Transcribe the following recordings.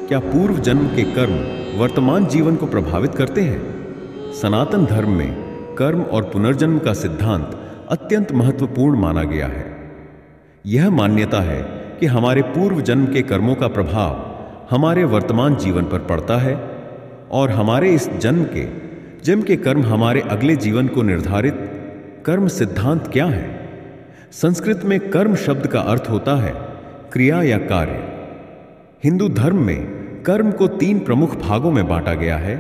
क्या पूर्व जन्म के कर्म वर्तमान जीवन को प्रभावित करते हैं? सनातन धर्म में कर्म और पुनर्जन्म का सिद्धांत अत्यंत महत्वपूर्ण माना गया है। यह मान्यता है कि हमारे पूर्व जन्म के कर्मों का प्रभाव हमारे वर्तमान जीवन पर पड़ता है और हमारे इस जन्म के कर्म हमारे अगले जीवन को निर्धारित। कर्म सिद्धांत क्या है? संस्कृत में कर्म शब्द का अर्थ होता है क्रिया या कार्य। हिंदू धर्म में कर्म को 3 प्रमुख भागों में बांटा गया है।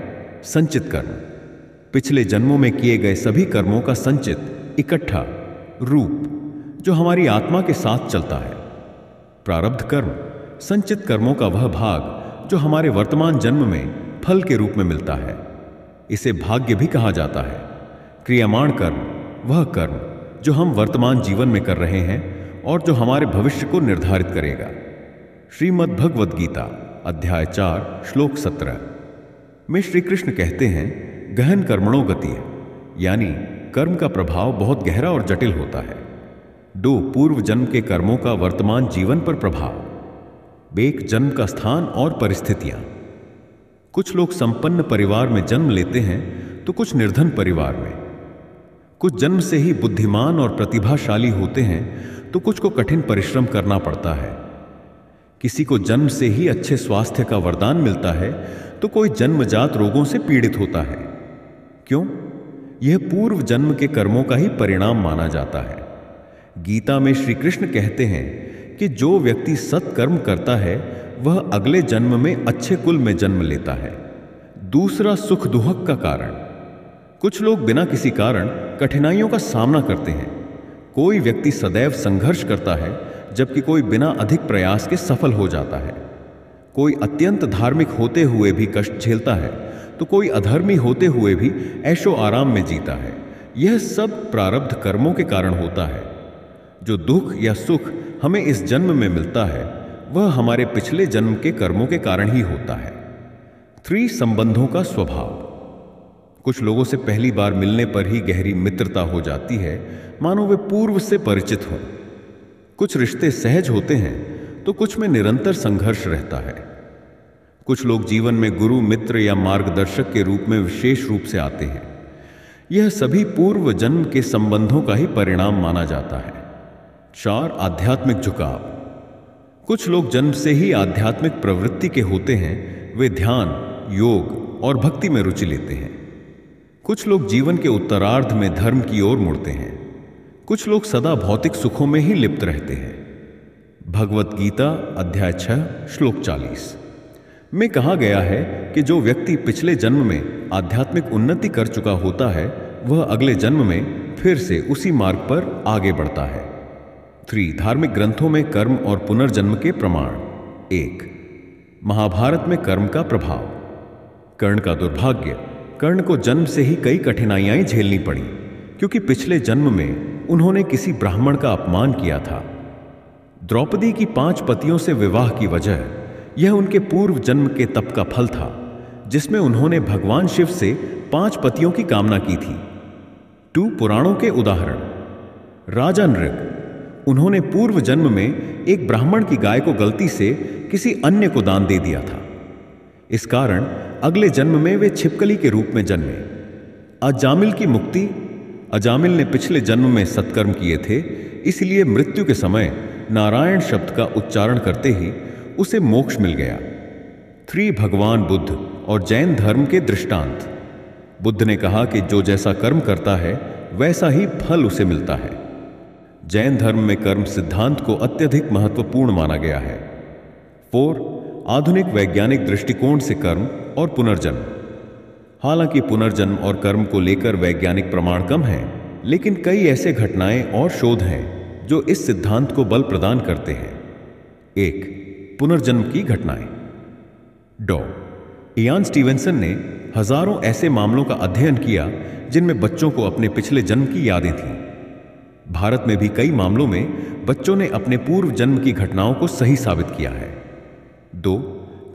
संचित कर्म, पिछले जन्मों में किए गए सभी कर्मों का संचित इकट्ठा रूप जो हमारी आत्मा के साथ चलता है। प्रारब्ध कर्म, संचित कर्मों का वह भाग जो हमारे वर्तमान जन्म में फल के रूप में मिलता है। इसे भाग्य भी कहा जाता है। क्रियामाण कर्म, वह कर्म जो हम वर्तमान जीवन में कर रहे हैं और जो हमारे भविष्य को निर्धारित करेगा। श्रीमद् भगवद गीता अध्याय 4 श्लोक 17 में श्री कृष्ण कहते हैं, गहन कर्मणो गति, यानी कर्म का प्रभाव बहुत गहरा और जटिल होता है। 2 पूर्व जन्म के कर्मों का वर्तमान जीवन पर प्रभाव। 1 जन्म का स्थान और परिस्थितियां। कुछ लोग संपन्न परिवार में जन्म लेते हैं तो कुछ निर्धन परिवार में। कुछ जन्म से ही बुद्धिमान और प्रतिभाशाली होते हैं तो कुछ को कठिन परिश्रम करना पड़ता है। किसी को जन्म से ही अच्छे स्वास्थ्य का वरदान मिलता है तो कोई जन्मजात रोगों से पीड़ित होता है। क्यों? यह पूर्व जन्म के कर्मों का ही परिणाम माना जाता है। गीता में श्री कृष्ण कहते हैं कि जो व्यक्ति सत्कर्म करता है वह अगले जन्म में अच्छे कुल में जन्म लेता है। दूसरा, सुख दुहक का कारण। कुछ लोग बिना किसी कारण कठिनाइयों का सामना करते हैं। कोई व्यक्ति सदैव संघर्ष करता है जबकि कोई बिना अधिक प्रयास के सफल हो जाता है। कोई अत्यंत धार्मिक होते हुए भी कष्ट झेलता है तो कोई अधर्मी होते हुए भी ऐशो आराम में जीता है। यह सब प्रारब्ध कर्मों के कारण होता है। जो दुख या सुख हमें इस जन्म में मिलता है वह हमारे पिछले जन्म के कर्मों के कारण ही होता है। 3 संबंधों का स्वभाव। कुछ लोगों से पहली बार मिलने पर ही गहरी मित्रता हो जाती है, मानो वे पूर्व से परिचित हों। कुछ रिश्ते सहज होते हैं तो कुछ में निरंतर संघर्ष रहता है। कुछ लोग जीवन में गुरु, मित्र या मार्गदर्शक के रूप में विशेष रूप से आते हैं। यह सभी पूर्व जन्म के संबंधों का ही परिणाम माना जाता है। 4 आध्यात्मिक झुकाव। कुछ लोग जन्म से ही आध्यात्मिक प्रवृत्ति के होते हैं। वे ध्यान, योग और भक्ति में रुचि लेते हैं। कुछ लोग जीवन के उत्तरार्ध में धर्म की ओर मुड़ते हैं। कुछ लोग सदा भौतिक सुखों में ही लिप्त रहते हैं। भगवत गीता अध्याय 6 श्लोक 40 में कहा गया है कि जो व्यक्ति पिछले जन्म में आध्यात्मिक उन्नति कर चुका होता है वह अगले जन्म में फिर से उसी मार्ग पर आगे बढ़ता है। 3 धार्मिक ग्रंथों में कर्म और पुनर्जन्म के प्रमाण। 1 महाभारत में कर्म का प्रभाव। कर्ण का दुर्भाग्य। कर्ण को जन्म से ही कई कठिनाइयां झेलनी पड़ी क्योंकि पिछले जन्म में उन्होंने किसी ब्राह्मण का अपमान किया था। द्रौपदी की 5 पतियों से विवाह की वजह यह उनके पूर्व जन्म के तप का फल था जिसमें उन्होंने भगवान शिव से 5 पतियों की कामना की थी। 2 पुराणों के उदाहरण। राजा नृग, उन्होंने पूर्व जन्म में एक ब्राह्मण की गाय को गलती से किसी अन्य को दान दे दिया था। इस कारण अगले जन्म में वे छिपकली के रूप में जन्मे। अजामिल की मुक्ति। अजामिल ने पिछले जन्म में सत्कर्म किए थे, इसलिए मृत्यु के समय नारायण शब्द का उच्चारण करते ही उसे मोक्ष मिल गया। 3 भगवान बुद्ध और जैन धर्म के दृष्टांत। बुद्ध ने कहा कि जो जैसा कर्म करता है वैसा ही फल उसे मिलता है। जैन धर्म में कर्म सिद्धांत को अत्यधिक महत्वपूर्ण माना गया है। 4 आधुनिक वैज्ञानिक दृष्टिकोण से कर्म और पुनर्जन्म। हालांकि पुनर्जन्म और कर्म को लेकर वैज्ञानिक प्रमाण कम हैं, लेकिन कई ऐसे घटनाएं और शोध हैं जो इस सिद्धांत को बल प्रदान करते हैं। 1 पुनर्जन्म की घटनाएं। डॉ. इयान स्टीवेंसन ने हजारों ऐसे मामलों का अध्ययन किया जिनमें बच्चों को अपने पिछले जन्म की यादें थीं। भारत में भी कई मामलों में बच्चों ने अपने पूर्व जन्म की घटनाओं को सही साबित किया है। 2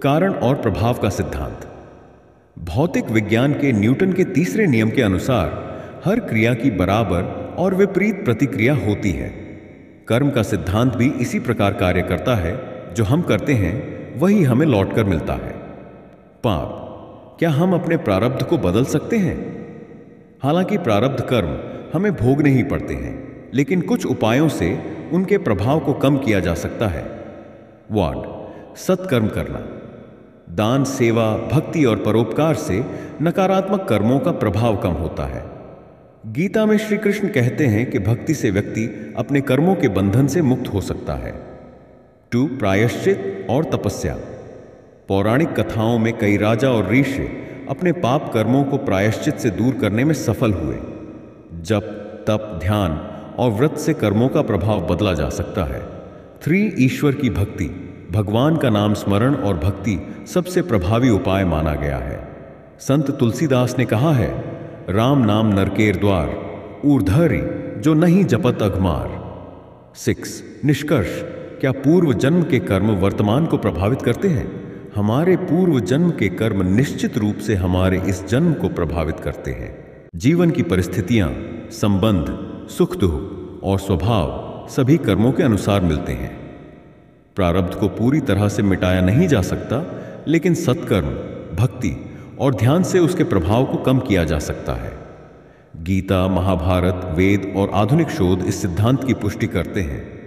कारण और प्रभाव का सिद्धांत। भौतिक विज्ञान के न्यूटन के तीसरे नियम के अनुसार हर क्रिया की बराबर और विपरीत प्रतिक्रिया होती है। कर्म का सिद्धांत भी इसी प्रकार कार्य करता है। जो हम करते हैं वही हमें लौटकर मिलता है। पाप, क्या हम अपने प्रारब्ध को बदल सकते हैं? हालांकि प्रारब्ध कर्म हमें भोगने ही पड़ते हैं, लेकिन कुछ उपायों से उनके प्रभाव को कम किया जा सकता है। वार्ड, सत्कर्म करना। दान, सेवा, भक्ति और परोपकार से नकारात्मक कर्मों का प्रभाव कम होता है। गीता में श्री कृष्ण कहते हैं कि भक्ति से व्यक्ति अपने कर्मों के बंधन से मुक्त हो सकता है। 2. प्रायश्चित और तपस्या। पौराणिक कथाओं में कई राजा और ऋषि अपने पाप कर्मों को प्रायश्चित से दूर करने में सफल हुए। जप, तप, ध्यान और व्रत से कर्मों का प्रभाव बदला जा सकता है। 3. ईश्वर की भक्ति। भगवान का नाम स्मरण और भक्ति सबसे प्रभावी उपाय माना गया है। संत तुलसीदास ने कहा है, राम नाम नरकेर द्वार, ऊर्धरि जो नहीं जपत अघमार। 6. निष्कर्ष। क्या पूर्व जन्म के कर्म वर्तमान को प्रभावित करते हैं? हमारे पूर्व जन्म के कर्म निश्चित रूप से हमारे इस जन्म को प्रभावित करते हैं। जीवन की परिस्थितियां, संबंध, सुख दुख और स्वभाव सभी कर्मों के अनुसार मिलते हैं। प्रारब्ध को पूरी तरह से मिटाया नहीं जा सकता, लेकिन सत्कर्म, भक्ति और ध्यान से उसके प्रभाव को कम किया जा सकता है। गीता, महाभारत, वेद और आधुनिक शोध इस सिद्धांत की पुष्टि करते हैं।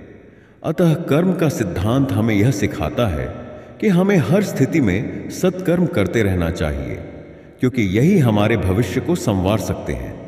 अतः कर्म का सिद्धांत हमें यह सिखाता है कि हमें हर स्थिति में सत्कर्म करते रहना चाहिए, क्योंकि यही हमारे भविष्य को संवार सकते हैं।